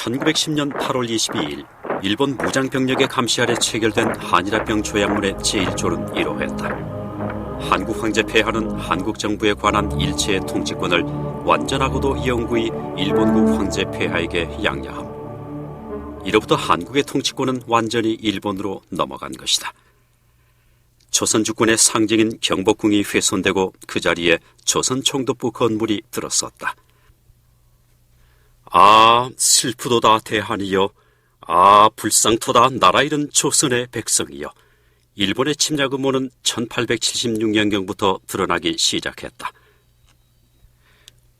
1910년 8월 22일 일본 무장병력의 감시 아래 체결된 한일합병 조약문의 제1조는 이러했다. 한국 황제 폐하는 한국 정부에 관한 일체의 통치권을 완전하고도 영구히 일본국 황제 폐하에게 양려함. 이로부터 한국의 통치권은 완전히 일본으로 넘어간 것이다. 조선 주권의 상징인 경복궁이 훼손되고 그 자리에 조선 총독부 건물이 들어섰다. 아, 슬프도다 대한이여. 아, 불쌍토다 나라 잃은 조선의 백성이여. 일본의 침략 음모는 1876년경부터 드러나기 시작했다.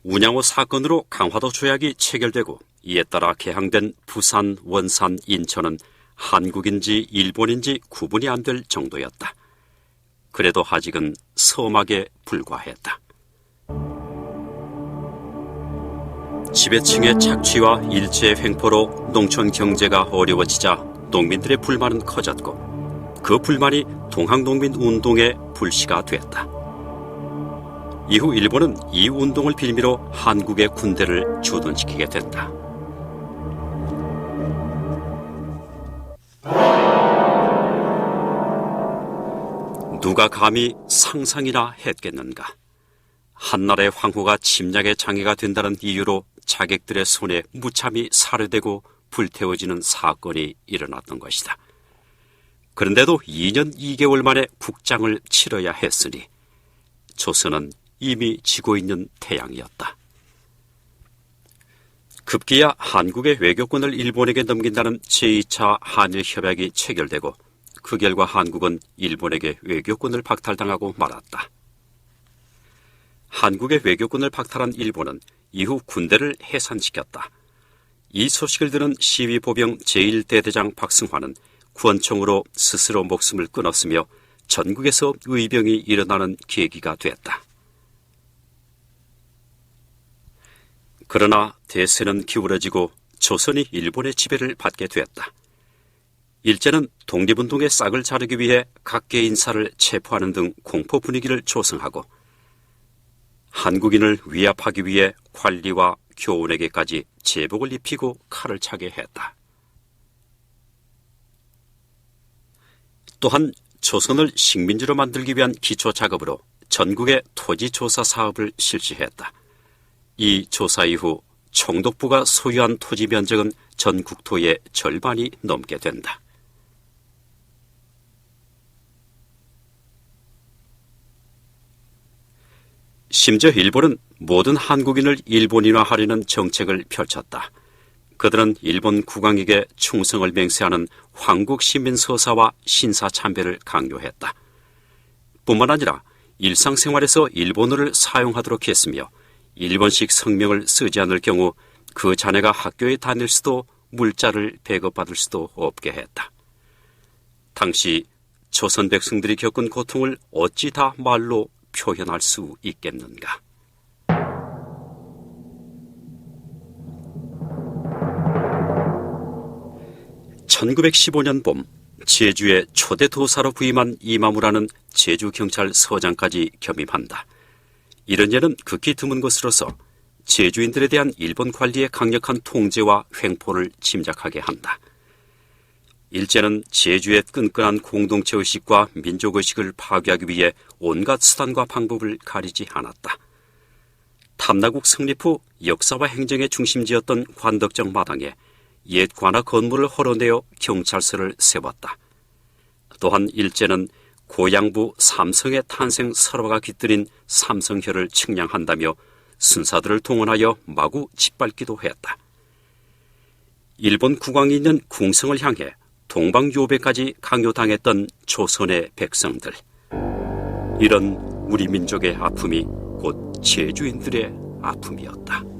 운양호 사건으로 강화도 조약이 체결되고 이에 따라 개항된 부산, 원산, 인천은 한국인지 일본인지 구분이 안 될 정도였다. 그래도 아직은 서막에 불과했다. 지배층의 착취와 일제의 횡포로 농촌 경제가 어려워지자 농민들의 불만은 커졌고 그 불만이 동학농민 운동의 불씨가 됐다. 이후 일본은 이 운동을 빌미로 한국의 군대를 주둔시키게 됐다. 누가 감히 상상이나 했겠는가. 한나라의 황후가 침략의 장애가 된다는 이유로 자객들의 손에 무참히 살해되고 불태워지는 사건이 일어났던 것이다. 그런데도 2년 2개월 만에 국장을 치러야 했으니 조선은 이미 지고 있는 태양이었다. 급기야 한국의 외교권을 일본에게 넘긴다는 제2차 한일협약이 체결되고 그 결과 한국은 일본에게 외교권을 박탈당하고 말았다. 한국의 외교권을 박탈한 일본은 이후 군대를 해산시켰다. 이 소식을 들은 시위보병 제1대대장 박승환은 구원총으로 스스로 목숨을 끊었으며 전국에서 의병이 일어나는 계기가 됐다. 그러나 대세는 기울어지고 조선이 일본의 지배를 받게 됐다. 일제는 독립운동의 싹을 자르기 위해 각계 인사를 체포하는 등 공포 분위기를 조성하고 한국인을 위압하기 위해 관리와 교원에게까지 제복을 입히고 칼을 차게 했다. 또한 조선을 식민지로 만들기 위한 기초 작업으로 전국의 토지 조사 사업을 실시했다. 이 조사 이후 총독부가 소유한 토지 면적은 전 국토의 절반이 넘게 된다. 심지어 일본은 모든 한국인을 일본인화하려는 정책을 펼쳤다. 그들은 일본 국왕에게 충성을 맹세하는 황국시민서사와 신사참배를 강요했다. 뿐만 아니라 일상생활에서 일본어를 사용하도록 했으며 일본식 성명을 쓰지 않을 경우 그 자네가 학교에 다닐 수도 물자를 배급받을 수도 없게 했다. 당시 조선 백성들이 겪은 고통을 어찌 다 말로 표현할 수 있겠는가. (1915년) 봄 제주의 초대 도사로 부임한 이마무라는 제주경찰서장까지 겸임한다. 이런 예는 극히 드문 것으로서 제주인들에 대한 일본 관리의 강력한 통제와 횡포를 짐작하게 한다. 일제는 제주의 끈끈한 공동체의식과 민족의식을 파괴하기 위해 온갖 수단과 방법을 가리지 않았다. 탐나국 성립 후 역사와 행정의 중심지였던 관덕정 마당에 옛 관아 건물을 헐어내어 경찰서를 세웠다. 또한 일제는 고양부 삼성의 탄생 설화가 깃들인 삼성혈을 측량한다며 순사들을 동원하여 마구 짓밟기도 했다. 일본 국왕이 있는 궁성을 향해 동방요배까지 강요당했던 조선의 백성들. 이런 우리 민족의 아픔이 곧 제주인들의 아픔이었다.